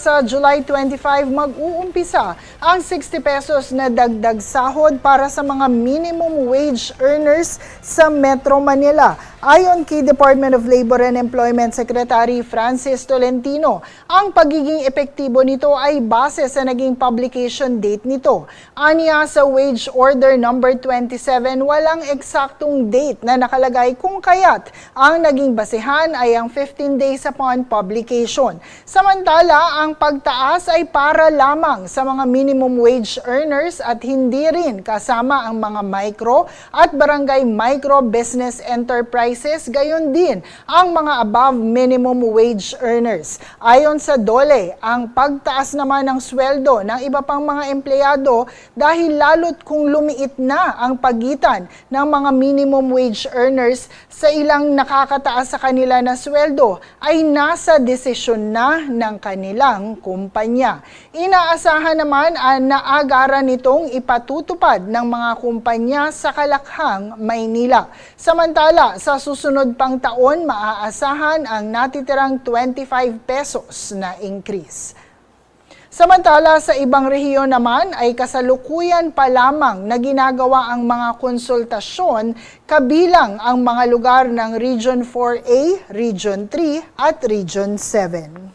sa July 25 mag-uumpisa ang 60 pesos na dagdag sahod para sa mga minimum wage earners sa Metro Manila. Ayon kay Department of Labor and Employment Secretary Francis Tolentino, ang pagiging epektibo nito ay base sa naging publication date nito. Aniya sa Wage Order number 27, walang eksaktong date na nakalagay kung kaya't ang naging basehan ay ang 15 days upon publication. Samantala, ang pagtaas ay para lamang sa mga minimum wage earners at hindi rin kasama ang mga micro at barangay micro business enterprises, gayon din ang mga above minimum wage earners. Ayon sa DOLE, ang pagtaas naman ng sweldo ng iba pang mga empleyado dahil lalo't kung lumiit na ang pagitan ng mga minimum wage earners sa ilang nakakataas sa kanila na sweldo ay nasa desisyon na ng kanilang kumpanya. Inaasahan naman ang naagaran nitong ipatutupad ng mga kumpanya sa Kalakhang, Maynila. Samantala, sa susunod pang taon, maaasahan ang natitirang 25 pesos na increase. Samantala, sa ibang rehiyon naman ay kasalukuyan pa lamang na ginagawa ang mga konsultasyon kabilang ang mga lugar ng Region 4A, Region 3 at Region 7.